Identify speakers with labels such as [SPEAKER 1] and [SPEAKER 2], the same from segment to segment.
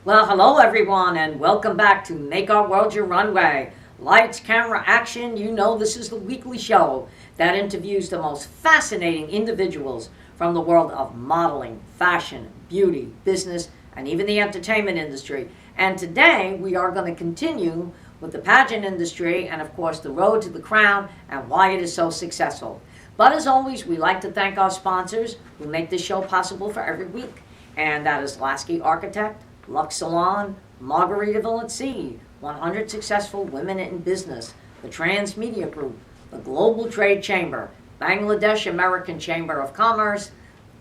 [SPEAKER 1] Well, hello everyone, and welcome back to Make Our World Your Runway. Lights, camera, action. You know this is the weekly show that interviews the most fascinating individuals from the world of modeling, fashion, beauty, business, and even the entertainment industry. And today we are going to continue with the pageant industry and, of course, the road to the crown and why it is so successful. But as always, we like to thank our sponsors who make this show possible for every week. And that is Lasky Architect, Lux Salon, Margaritaville at Sea, 100 Successful Women in Business, the Transmedia Group, the Global Trade Chamber, Bangladesh American Chamber of Commerce,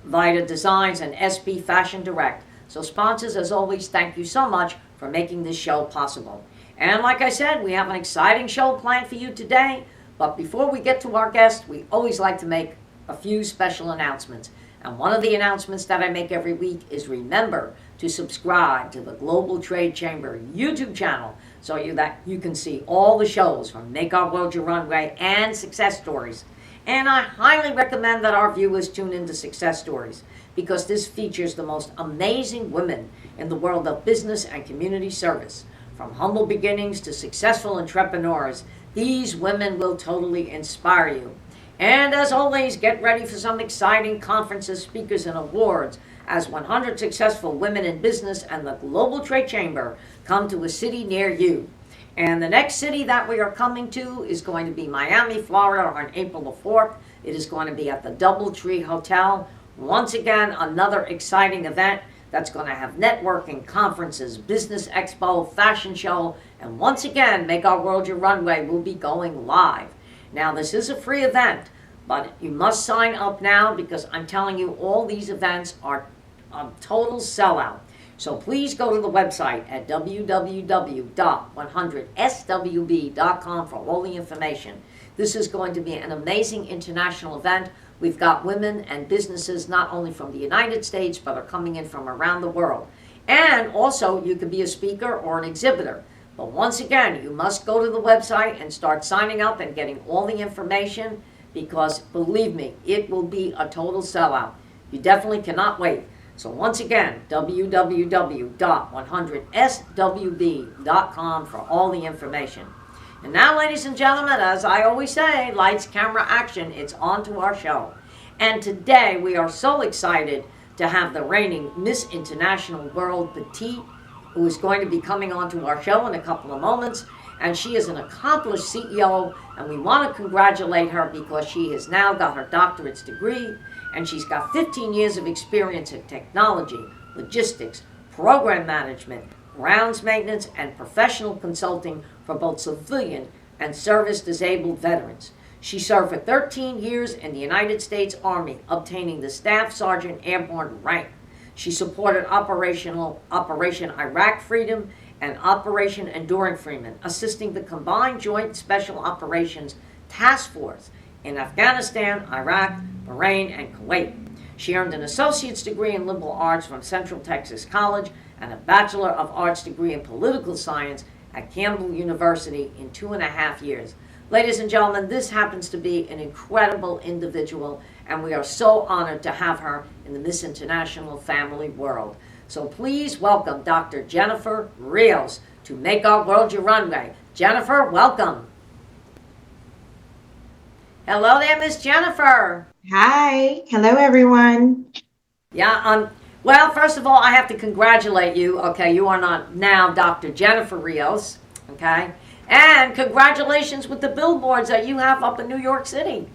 [SPEAKER 1] Vita Designs, and SB Fashion Direct. So sponsors, as always, thank you so much for making this show possible. And like I said, we have an exciting show planned for you today. But before we get to our guest, we always like to make a few special announcements. And one of the announcements that I make every week is remember to subscribe to the Global Trade Chamber YouTube channel so that you can see all the shows from Make Our World Your Runway and Success Stories. And I highly recommend that our viewers tune into Success Stories because this features the most amazing women in the world of business and community service. From humble beginnings to successful entrepreneurs, these women will totally inspire you. And as always, get ready for some exciting conferences, speakers, and awards as 100 Successful Women in Business and the Global Trade Chamber come to a city near you. And the next city that we are coming to is going to be Miami, Florida on April the 4th. It is going to be at the DoubleTree Hotel. Once again, another exciting event that's going to have networking, conferences, business expo, fashion show, and once again, Make Our World Your Runway will be going live. Now, this is a free event, but you must sign up now because I'm telling you, all these events are a total sellout. So please go to the website at www.100swb.com for all the information. This is going to be an amazing international event. We've got women and businesses not only from the United States, but are coming in from around the world. And also, you could be a speaker or an exhibitor. But once again, you must go to the website and start signing up and getting all the information because, believe me, it will be a total sellout. You definitely cannot wait. So once again, www.100swb.com for all the information. And now, ladies and gentlemen, as I always say, lights, camera, action, it's on to our show. And today we are so excited to have the reigning Miss International World Petite, who is going to be coming onto our show in a couple of moments. And she is an accomplished CEO, and we want to congratulate her because she has now got her doctorate's degree, and she's got 15 years of experience in technology, logistics, program management, grounds maintenance, and professional consulting for both civilian and service-disabled veterans. She served for 13 years in the United States Army, obtaining the Staff Sergeant Airborne rank. She supported Operation Iraq Freedom and Operation Enduring Freedom, assisting the Combined Joint Special Operations Task Force in Afghanistan, Iraq, Bahrain, and Kuwait. She earned an associate's degree in liberal arts from Central Texas College and a Bachelor of Arts degree in political science at Campbell University in 2.5 years. Ladies and gentlemen, this happens to be an incredible individual, and we are so honored to have her in the Miss International family world. So please welcome Dr. Jennifer Rios to Make Our World Your Runway. Jennifer, welcome. Hello there, Miss Jennifer.
[SPEAKER 2] Hi. Hello, everyone.
[SPEAKER 1] Yeah, well, first of all, I have to congratulate you. Okay, you are not now Dr. Jennifer Rios, okay? And congratulations with the billboards that you have up in New York City.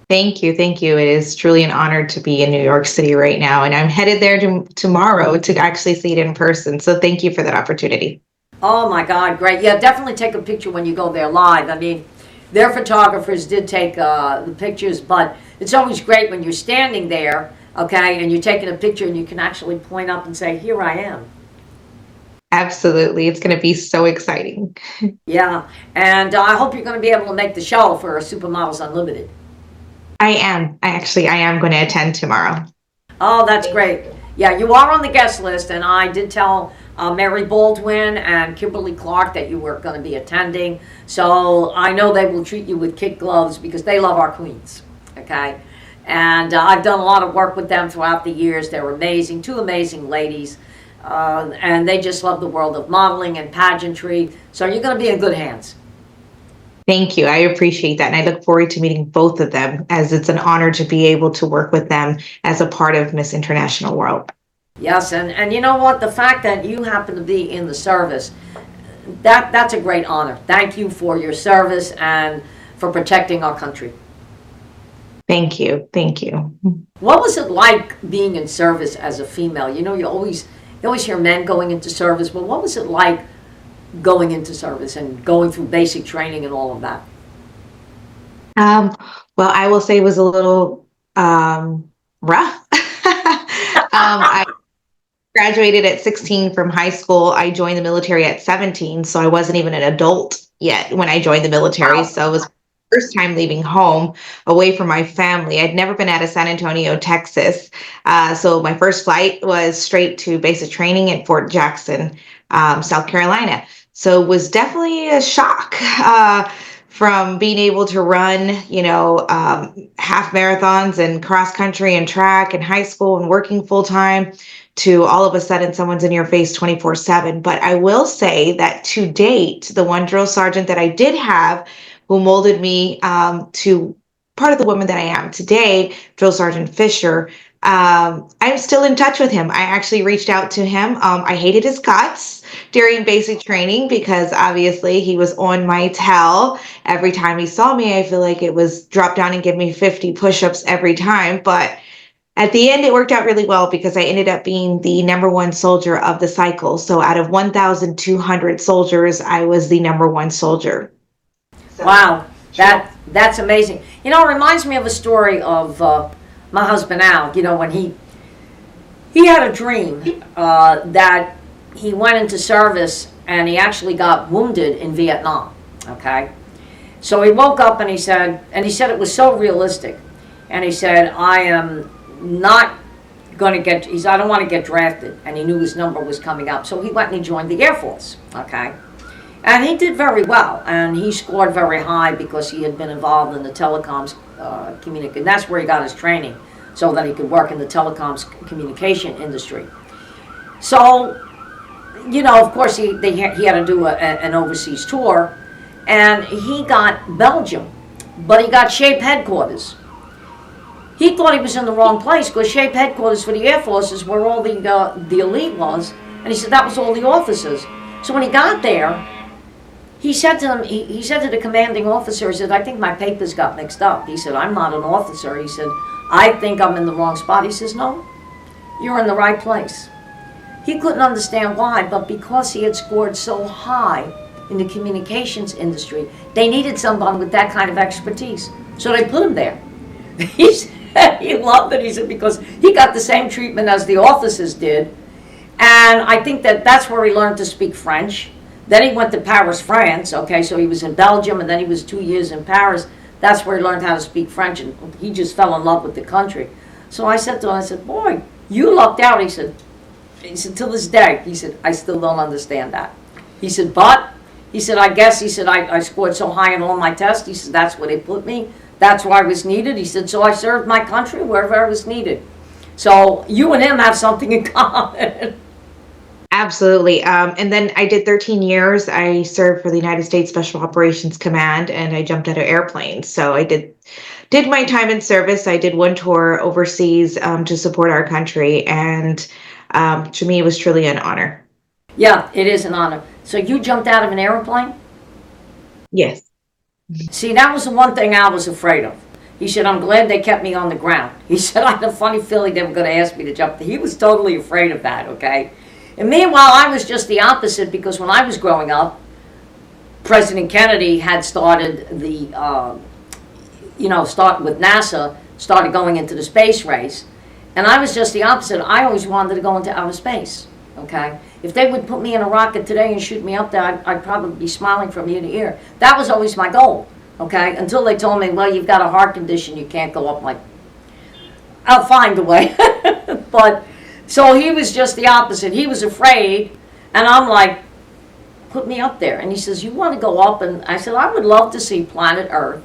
[SPEAKER 2] Thank you. Thank you. It is truly an honor to be in New York City right now. And I'm headed there tomorrow to actually see it in person. So thank you for that opportunity.
[SPEAKER 1] Oh, my God. Great. Yeah, definitely take a picture when you go there live. I mean, their photographers did take the pictures, but it's always great when you're standing there, okay, and you're taking a picture and you can actually point up and say, here I am.
[SPEAKER 2] Absolutely. It's going to be so exciting.
[SPEAKER 1] Yeah. And I hope you're going to be able to make the show for Supermodels Unlimited.
[SPEAKER 2] I am going to attend tomorrow.
[SPEAKER 1] Oh, that's great. Yeah, you are on the guest list, and I did tell Mary Baldwin and Kimberly Clark that you were going to be attending. So I know they will treat you with kid gloves because they love our queens, okay? And I've done a lot of work with them throughout the years. They're amazing, two amazing ladies. and they just love the world of modeling and pageantry. So you're going to be in good hands.
[SPEAKER 2] Thank you. I appreciate that. And I look forward to meeting both of them, as it's an honor to be able to work with them as a part of Miss International World.
[SPEAKER 1] Yes, and you know what? The fact that you happen to be in the service, that's a great honor. Thank you for your service and for protecting our country.
[SPEAKER 2] Thank you. Thank you.
[SPEAKER 1] What was it like being in service as a female? You know, you always hear men going into service, but what was it like going into service and going through basic training and all of that?
[SPEAKER 2] Well, I will say it was a little rough. I graduated at 16 from high school. I joined the military at 17, so I wasn't even an adult yet when I joined the military.
[SPEAKER 1] Wow.
[SPEAKER 2] So it was my first time leaving home away from my family. I'd never been out of San Antonio, Texas. So my first flight was straight to basic training at Fort Jackson, South Carolina. So it was definitely a shock from being able to run, half marathons and cross country and track in high school and working full time, to all of a sudden someone's in your face 24/7. But I will say that to date, the one drill sergeant that I did have, who molded me to part of the woman that I am today, Drill Sergeant Fisher, I'm still in touch with him. I actually reached out to him. I hated his guts during basic training because obviously he was on my tail. Every time he saw me, I feel like it was drop down and give me 50 push-ups every time. But at the end, it worked out really well because I ended up being the #1 soldier of the cycle. So out of 1,200 soldiers, I was the #1 soldier. So,
[SPEAKER 1] wow, that's amazing. You know, it reminds me of a story of my husband Al. You know, when he had a dream that he went into service and he actually got wounded in Vietnam. Okay, so he woke up and he said it was so realistic, and he said, I am not going to get, he said, I don't want to get drafted, and he knew his number was coming up, so he went and he joined the Air Force. Okay, and he did very well, and he scored very high because he had been involved in the telecoms and that's where he got his training, so that he could work in the telecoms communication industry. So, you know, of course, he had to do an overseas tour, and he got Belgium, but he got SHAPE headquarters. He thought he was in the wrong place because SHAPE headquarters for the Air Force is where all the elite was, and he said that was all the officers. So when he got there, he said to them, he said to the commanding officer, he said, I think my papers got mixed up. He said, I'm not an officer. He said, I think I'm in the wrong spot. He says, no, you're in the right place. He couldn't understand why, but because he had scored so high in the communications industry, they needed someone with that kind of expertise. So they put him there. He said he loved it. He said because he got the same treatment as the officers did. And I think that's where he learned to speak French. Then he went to Paris, France. Okay, so he was in Belgium, and then he was 2 years in Paris. That's where he learned how to speak French, and he just fell in love with the country. So I said to him, I said, boy, you lucked out. He said, till this day, he said, I still don't understand that. He said, but, he said, I guess, he said, I scored so high in all my tests. He said, that's where they put me. That's where I was needed. He said, so I served my country wherever I was needed. So you and him have something in common.
[SPEAKER 2] Absolutely. And then I did 13 years. I served for the United States Special Operations Command, and I jumped out of airplanes. So I did my time in service. I did one tour overseas to support our country, and to me, it was truly an honor.
[SPEAKER 1] Yeah, it is an honor. So you jumped out of an airplane?
[SPEAKER 2] Yes.
[SPEAKER 1] See, that was the one thing I was afraid of. He said, I'm glad they kept me on the ground. He said, I had a funny feeling they were going to ask me to jump. He was totally afraid of that, okay? And meanwhile, I was just the opposite, because when I was growing up, President Kennedy had started start with NASA, started going into the space race. And I was just the opposite. I always wanted to go into outer space, okay? If they would put me in a rocket today and shoot me up there, I'd probably be smiling from ear to ear. That was always my goal, okay? Until they told me, well, you've got a heart condition, you can't go up. I'm like, I'll find a way. But, so he was just the opposite. He was afraid, and I'm like, put me up there. And he says, you want to go up? And I said, I would love to see planet Earth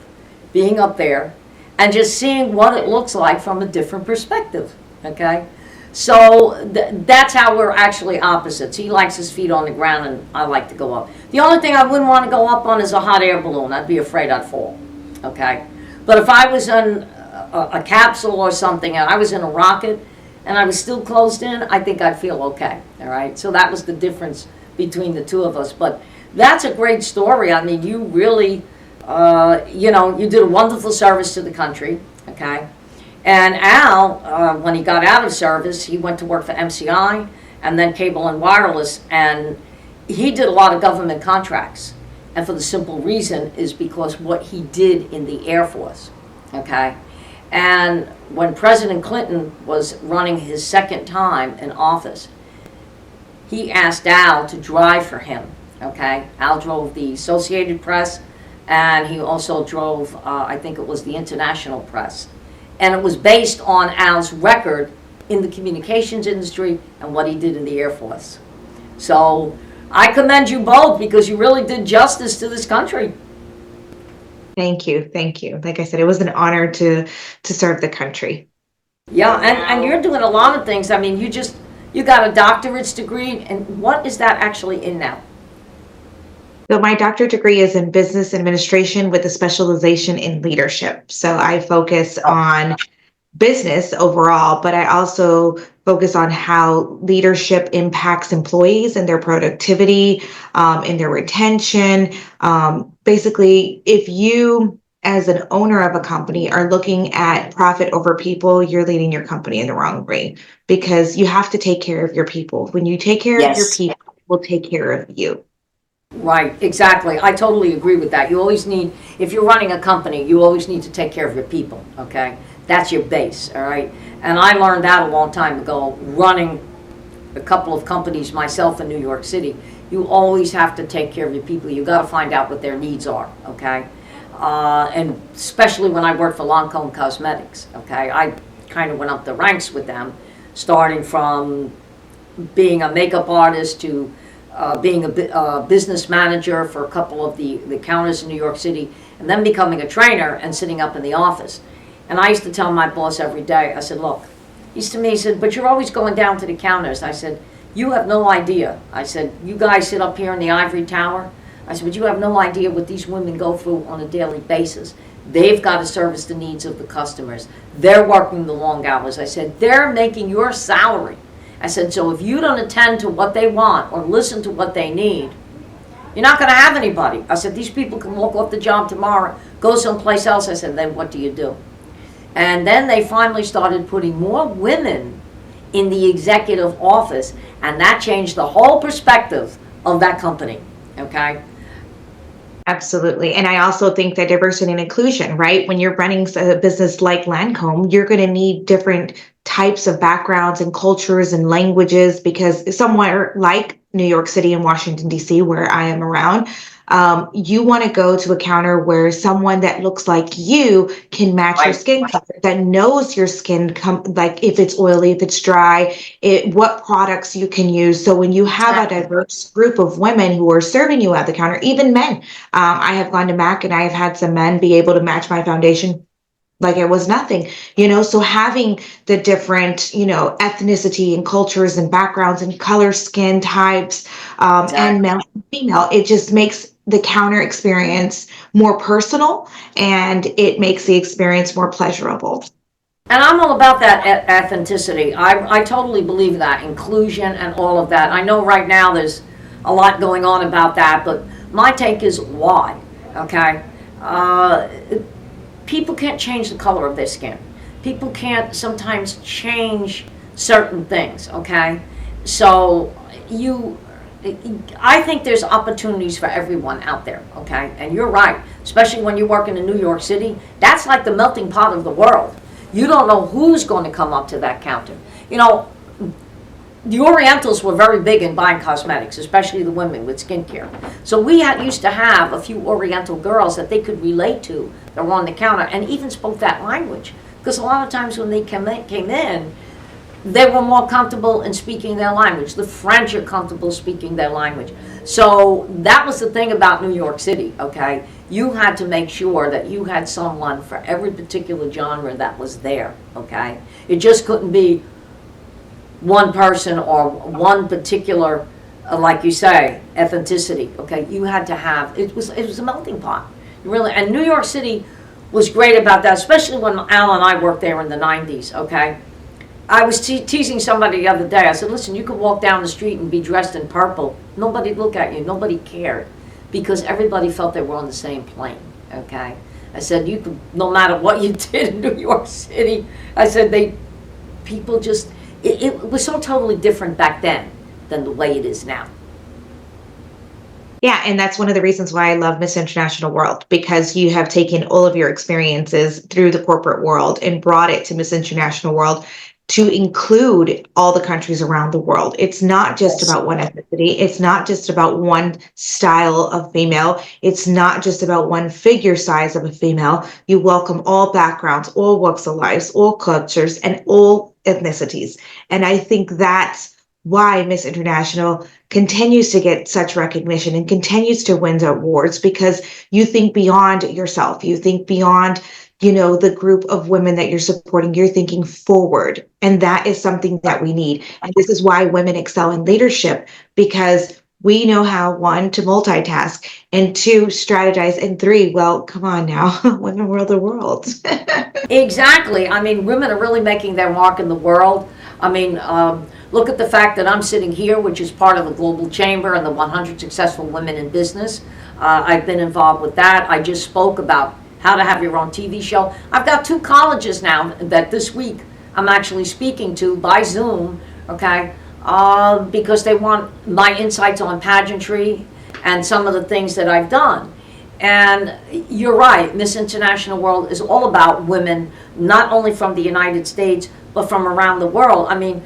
[SPEAKER 1] being up there and just seeing what it looks like from a different perspective, okay? So that's how we're actually opposites. He likes his feet on the ground, and I like to go up. The only thing I wouldn't want to go up on is a hot air balloon. I'd be afraid I'd fall. Okay? But if I was in a capsule or something, and I was in a rocket, and I was still closed in, I think I'd feel okay. All right? So that was the difference between the two of us. But that's a great story. I mean, you really, you did a wonderful service to the country. Okay? And Al, when he got out of service, he went to work for MCI and then Cable and Wireless, and he did a lot of government contracts. And for the simple reason is because what he did in the Air Force, okay? And when President Clinton was running his second time in office, he asked Al to drive for him, okay? Al drove the Associated Press, and he also drove, I think it was the International Press. And it was based on Al's record in the communications industry and what he did in the Air Force. So I commend you both because you really did justice to this country.
[SPEAKER 2] Thank you. Thank you. Like I said, it was an honor to serve the country.
[SPEAKER 1] Yeah, and you're doing a lot of things. I mean, you got a doctorate's degree, and what is that actually in now?
[SPEAKER 2] So my doctorate degree is in business administration with a specialization in leadership. So I focus on business overall, but I also focus on how leadership impacts employees and their productivity, and their retention. Basically, if you, as an owner of a company, are looking at profit over people, you're leading your company in the wrong way, because you have to take care of your people. When you take care of your people, will take care of you.
[SPEAKER 1] Right, exactly. I totally agree with that. You always need, if you're running a company, you always need to take care of your people, okay? That's your base, all right? And I learned that a long time ago, running a couple of companies myself in New York City. You always have to take care of your people. You got to find out what their needs are, okay? And especially when I worked for Lancome Cosmetics, okay? I kind of went up the ranks with them, starting from being a makeup artist to being a business manager for a couple of the counters in New York City, and then becoming a trainer and sitting up in the office. And I used to tell my boss every day, I said, look, he said, but you're always going down to the counters. I said, you have no idea. I said, you guys sit up here in the ivory tower. I said, but you have no idea what these women go through on a daily basis. They've got to service the needs of the customers. They're working the long hours. I said, they're making your salary. I said, so if you don't attend to what they want or listen to what they need, you're not going to have anybody. I said, these people can walk off the job tomorrow, go someplace else. I said, then what do you do? And then they finally started putting more women in the executive office, and that changed the whole perspective of that company, okay?
[SPEAKER 2] Absolutely. And I also think that diversity and inclusion, right? When you're running a business like Lancome, you're going to need different types of backgrounds and cultures and languages, because somewhere like New York City and Washington, D.C., where I am around, you want to go to a counter where someone that looks like you can match your skin color, that knows your skin, like if it's oily, if it's dry, what products you can use. So when you have a diverse group of women who are serving you at the counter, even men, I have gone to MAC and I have had some men be able to match my foundation like it was nothing, so having the different, ethnicity and cultures and backgrounds and color, skin types, and male and female, it just makes the counter experience more personal, and it makes the experience more pleasurable.
[SPEAKER 1] And I'm all about that authenticity. I totally believe that, inclusion and all of that. I know right now there's a lot going on about that, but my take is why, okay? People can't change the color of their skin. People can't sometimes change certain things, okay? So I think there's opportunities for everyone out there, okay? And you're right, especially when you're working in New York City. That's like the melting pot of the world. You don't know who's going to come up to that counter. The Orientals were very big in buying cosmetics, especially the women with skincare. So we used to have a few Oriental girls that they could relate to that were on the counter and even spoke that language. Because a lot of times when they came in, they were more comfortable in speaking their language. The French are comfortable speaking their language. So that was the thing about New York City, okay? You had to make sure that you had someone for every particular genre that was there, okay? It just couldn't be one person or one particular, like you say, ethnicity. Okay, you had to have it was a melting pot, really. And New York City was great about that, especially when Al and I worked there in the '90s. Okay, I was teasing somebody the other day. I said, listen, you could walk down the street and be dressed in purple. Nobody'd look at you. Nobody cared, because everybody felt they were on the same plane. Okay, I said, you could, no matter what you did in New York City. I said people just. It was so totally different back then than the way it is now.
[SPEAKER 2] Yeah, and that's one of the reasons why I love Miss International World, because you have taken all of your experiences through the corporate world and brought it to Miss International World to include all the countries around the world. It's not just
[SPEAKER 1] Yes.
[SPEAKER 2] about one ethnicity. It's not just about one style of female. It's not just about one figure size of a female. You welcome all backgrounds, all walks of life, all cultures, and all ethnicities. And I think that's why Miss International continues to get such recognition and continues to win awards, because you think beyond yourself. You think beyond, the group of women that you're supporting. You're thinking forward. And that is something that we need. And this is why women excel in leadership, because we know how, one, to multitask, and two, strategize, and three, well, come on now, women rule the world.
[SPEAKER 1] Exactly. I mean, women are really making their mark in the world. I mean, look at the fact that I'm sitting here, which is part of the Global Chamber and the 100 Successful Women in Business. I've been involved with that. I just spoke about how to have your own TV show. I've got 2 colleges now that this week I'm actually speaking to by Zoom, okay, because they want my insights on pageantry and some of the things that I've done. And you're right, Miss International World is all about women, not only from the United States, but from around the world. I mean,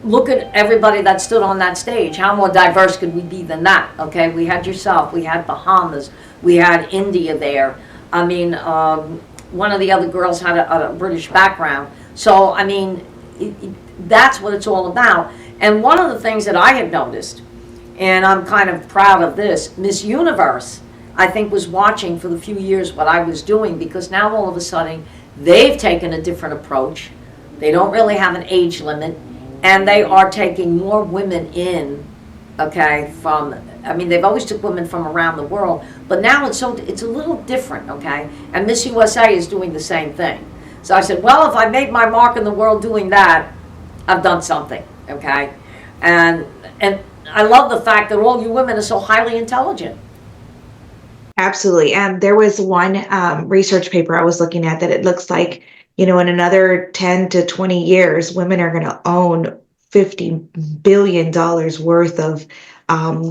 [SPEAKER 1] look at everybody that stood on that stage. How more diverse could we be than that? Okay, we had yourself, we had Bahamas, we had India there. I mean, one of the other girls had a British background. So, I mean, that's what it's all about. And one of the things that I have noticed, and I'm kind of proud of this, Miss Universe, I think, was watching for the few years what I was doing, because now all of a sudden they've taken a different approach. They don't really have an age limit, and they are taking more women in, okay, they've always took women from around the world, but now it's a little different, okay? And Miss USA is doing the same thing. So I said, well, if I made my mark in the world doing that, I've done something, okay? And I love the fact that all you women are so highly intelligent.
[SPEAKER 2] Absolutely. And there was one research paper I was looking at that it looks like, in another 10 to 20 years, women are going to own $50 billion worth of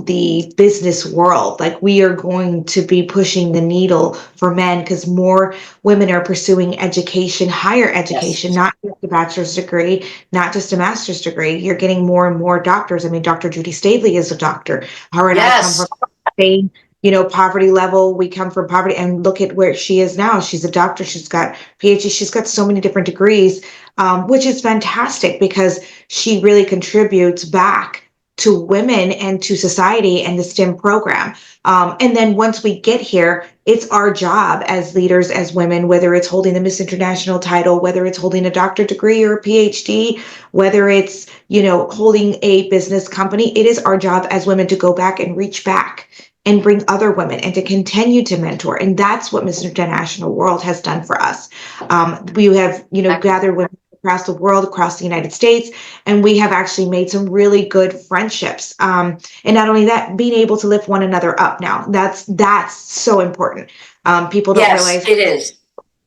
[SPEAKER 2] the business world. Like, we are going to be pushing the needle for men, because more women are pursuing education, higher education,
[SPEAKER 1] Yes.
[SPEAKER 2] not just a bachelor's degree, not just a master's degree. You're getting more and more doctors. I mean, Dr. Judy Stavely is a doctor. Her and I come
[SPEAKER 1] Yes.
[SPEAKER 2] from the same, poverty level. We come from poverty, and look at where she is now. She's a doctor. She's got PhD. She's got so many different degrees, which is fantastic, because she really contributes back to women and to society and the STEM program. And then once we get here, it's our job as leaders, as women, whether it's holding the Miss International title, whether it's holding a doctorate degree or a PhD, whether it's, holding a business company, it is our job as women to go back and reach back and bring other women and to continue to mentor. And that's what Miss International World has done for us. We have, gathered women across the world, across the United States, and we have actually made some really good friendships. And not only that, being able to lift one another up now. That's so important. People don't realize
[SPEAKER 1] It is.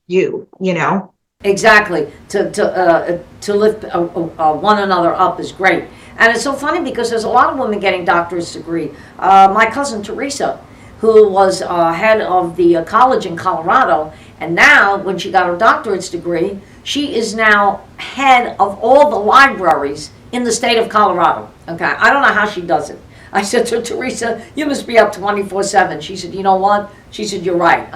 [SPEAKER 2] you know.
[SPEAKER 1] Exactly. To lift one another up is great. And it's so funny because there's a lot of women getting doctorate degree. My cousin Teresa, who was head of the college in Colorado, and now when she got her doctorate's degree, she is now head of all the libraries in the state of Colorado. Okay, I don't know how she does it. I said to Teresa, you must be up 24/7. She said, you know what? She said, you're right.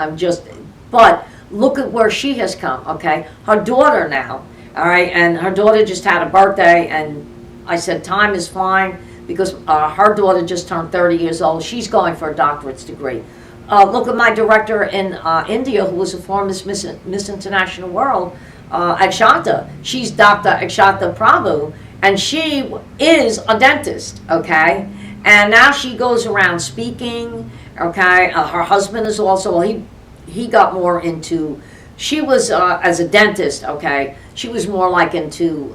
[SPEAKER 1] But look at where she has come, okay? Her daughter now, all right, and her daughter just had a birthday, and I said, time is flying, because her daughter just turned 30 years old. She's going for a doctorate's degree. Look at my director in India, who was a former Miss International World, Akshata. She's Dr. Akshata Prabhu, and she is a dentist, okay? And now she goes around speaking, okay? Her husband is also, well, he got more into, she was, as a dentist, okay, she was more like into,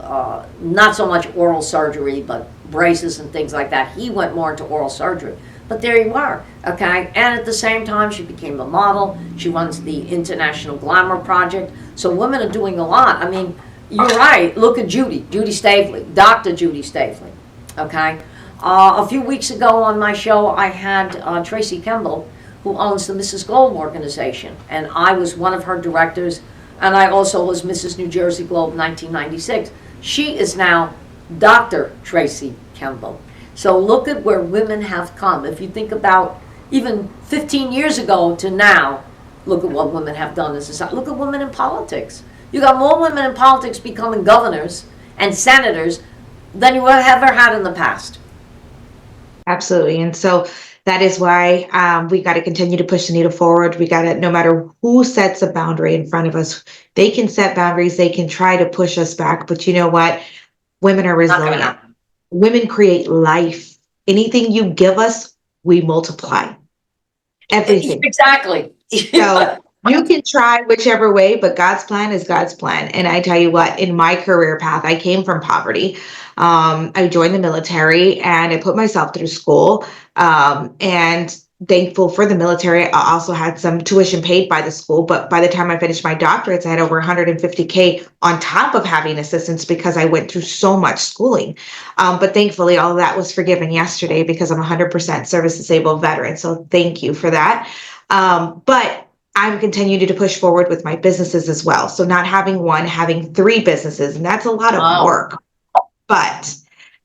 [SPEAKER 1] not so much oral surgery, but braces and things like that. He went more into oral surgery. But there you are, okay? And at the same time, she became a model. She runs the International Glamour Project. So women are doing a lot. I mean, you're right. Look at Judy Stavely, Dr. Judy Stavely, okay? A few weeks ago on my show, I had Tracy Campbell, who owns the Mrs. Gold organization. And I was one of her directors, and I also was Mrs. New Jersey Globe 1996. She is now Dr. Tracy Campbell. So look at where women have come. If you think about even 15 years ago to now, look at what women have done in society. Look at women in politics. You got more women in politics becoming governors and senators than you have ever had in the past.
[SPEAKER 2] Absolutely. And so that is why we got to continue to push the needle forward. We got to, no matter who sets a boundary in front of us, they can set boundaries, they can try to push us back. But you know what? Women are resilient. Women create life. Anything you give us, we multiply. Everything.
[SPEAKER 1] Exactly.
[SPEAKER 2] So you can try whichever way, but God's plan is God's plan. And I tell you what, in my career path, I came from poverty. I joined the military and I put myself through school. And thankful for the military. I also had some tuition paid by the school, but by the time I finished my doctorates, I had over 150K on top of having assistance because I went through so much schooling. But thankfully, all of that was forgiven yesterday because I'm 100% service disabled veteran. So thank you for that. But I'm continuing to push forward with my businesses as well. So not having one, having 3 businesses, and that's a lot of work. But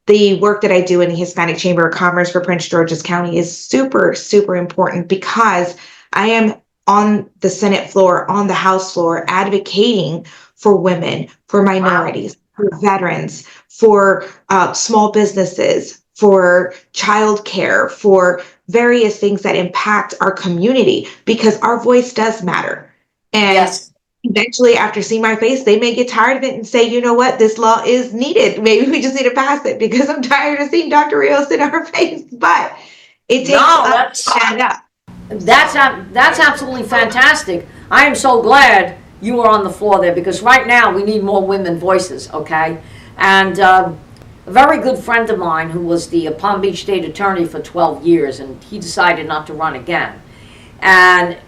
[SPEAKER 2] the work that I do in the Hispanic Chamber of Commerce for Prince George's County is super, super important because I am on the Senate floor, on the House floor, advocating for women, for minorities, for veterans, for small businesses, for childcare, for various things that impact our community because our voice does matter. And eventually, after seeing my face, they may get tired of it and say, you know what, this law is needed. Maybe we just need to pass it because I'm tired of seeing Dr. Rios in our face. But it takes us to stand up.
[SPEAKER 1] That's absolutely fantastic. I am so glad you were on the floor there because right now we need more women voices, okay? And a very good friend of mine who was the Palm Beach State Attorney for 12 years, and he decided not to run again. And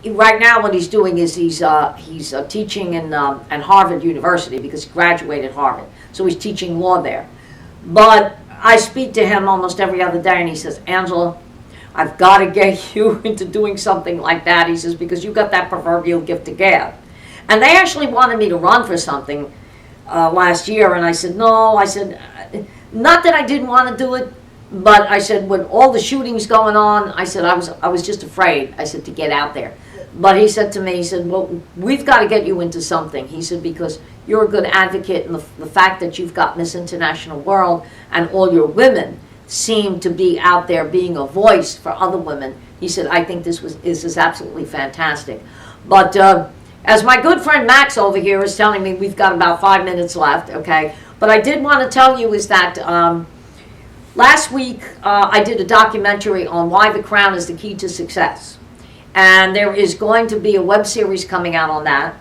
[SPEAKER 1] right now what he's doing is he's teaching in Harvard University because he graduated Harvard. So he's teaching law there. But I speak to him almost every other day and he says, Angela, I've got to get you into doing something like that. He says, because you've got that proverbial gift of gab. And they actually wanted me to run for something last year. And I said, no. I said, not that I didn't want to do it, but I said, when all the shootings going on, I said, I was just afraid, I said, to get out there. But he said to me, he said, well, we've got to get you into something. He said, because you're a good advocate, and the fact that you've got Miss International World and all your women seem to be out there being a voice for other women. He said, I think this is absolutely fantastic. But as my good friend Max over here is telling me, we've got about 5 minutes left, okay? But I did want to tell you is that last week I did a documentary on why the crown is the key to success. And there is going to be a web series coming out on that.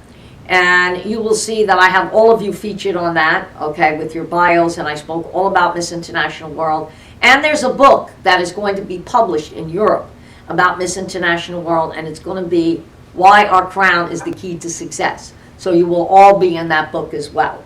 [SPEAKER 1] And you will see that I have all of you featured on that, okay, with your bios. And I spoke all about Miss International World. And there's a book that is going to be published in Europe about Miss International World. And it's going to be Why Our Crown is the Key to Success. So you will all be in that book as well.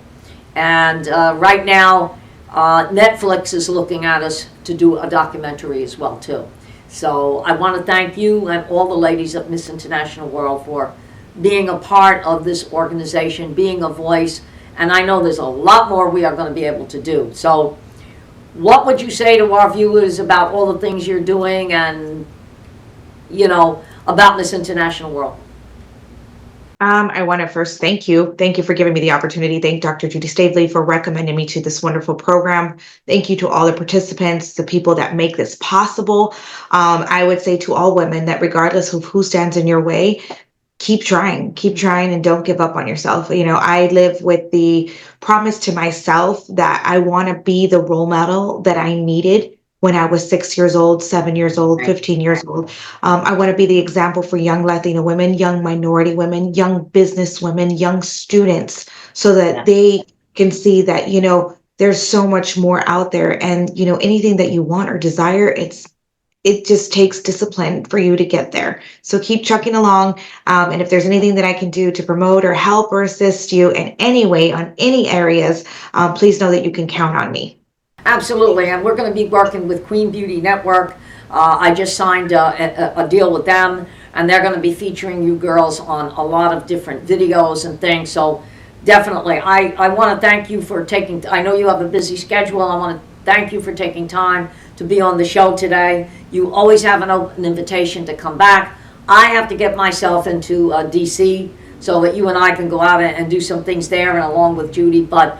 [SPEAKER 1] And right now, Netflix is looking at us to do a documentary as well, too. So I want to thank you and all the ladies of Miss International World for being a part of this organization, being a voice, and I know there's a lot more we are going to be able to do. So what would you say to our viewers about all the things you're doing and, you know, about Miss International World?
[SPEAKER 2] I want to first thank you. Thank you for giving me the opportunity. Thank Dr. Judy Stavely for recommending me to this wonderful program. Thank you to all the participants, the people that make this possible. I would say to all women that regardless of who stands in your way, keep trying and don't give up on yourself. I live with the promise to myself that I want to be the role model that I needed when I was 6 years old, 7 years old,
[SPEAKER 1] Right.
[SPEAKER 2] 15 years old. I want to be the example for young Latina women, young minority women, young business women, young students, so that
[SPEAKER 1] Yeah.
[SPEAKER 2] they can see that, there's so much more out there. And, anything that you want or desire, it just takes discipline for you to get there. So keep trucking along. And if there's anything that I can do to promote or help or assist you in any way on any areas, please know that you can count on me.
[SPEAKER 1] Absolutely, and we're going to be working with Queen Beauty Network. I just signed a deal with them, and they're going to be featuring you girls on a lot of different videos and things. So definitely, I want to thank you for taking, I know you have a busy schedule. I want to thank you for taking time to be on the show today. You always have an open invitation to come back. I have to get myself into DC so that you and I can go out and do some things there, and along with Judy. But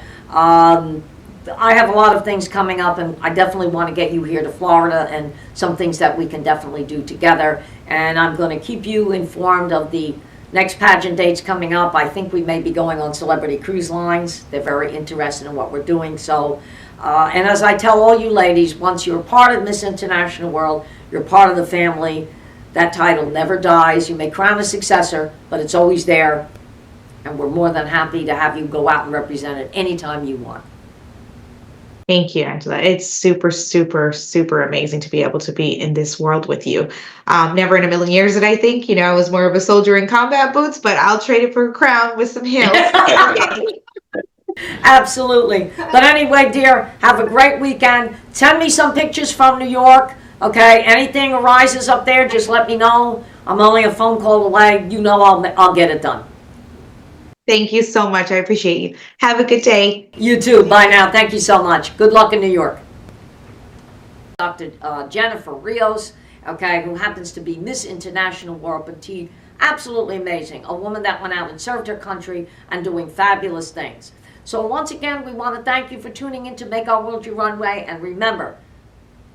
[SPEAKER 1] I have a lot of things coming up, and I definitely want to get you here to Florida and some things that we can definitely do together. And I'm going to keep you informed of the next pageant dates coming up. I think we may be going on Celebrity Cruise Lines. They're very interested in what we're doing. So, and as I tell all you ladies, once you're part of Miss International World, you're part of the family. That title never dies. You may crown a successor, but it's always there. And we're more than happy to have you go out and represent it anytime you want.
[SPEAKER 2] Thank you, Angela. It's super, super, super amazing to be able to be in this world with you. Never in a million years did I think, I was more of a soldier in combat boots, but I'll trade it for a crown with some heels.
[SPEAKER 1] Absolutely. But anyway, dear, have a great weekend. Send me some pictures from New York. Okay, anything arises up there, just let me know. I'm only a phone call away. I'll get it done.
[SPEAKER 2] Thank you so much. I appreciate you. Have a good day.
[SPEAKER 1] You too. Bye now. Thank you so much. Good luck in New York. Dr. Jennifer Rios, okay, who happens to be Miss International World Petite. Absolutely amazing. A woman that went out and served her country and doing fabulous things. So once again, we want to thank you for tuning in to Make Our World Your Runway. And remember,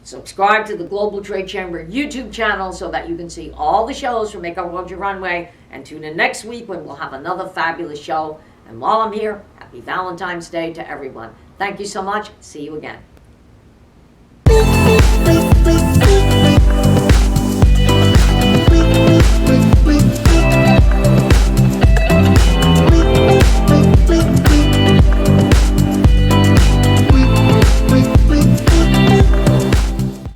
[SPEAKER 1] subscribe to the Global Trade Chamber YouTube channel so that you can see all the shows from Make Our World Your Runway. And tune in next week when we'll have another fabulous show. And while I'm here, happy Valentine's Day to everyone. Thank you so much. See you again.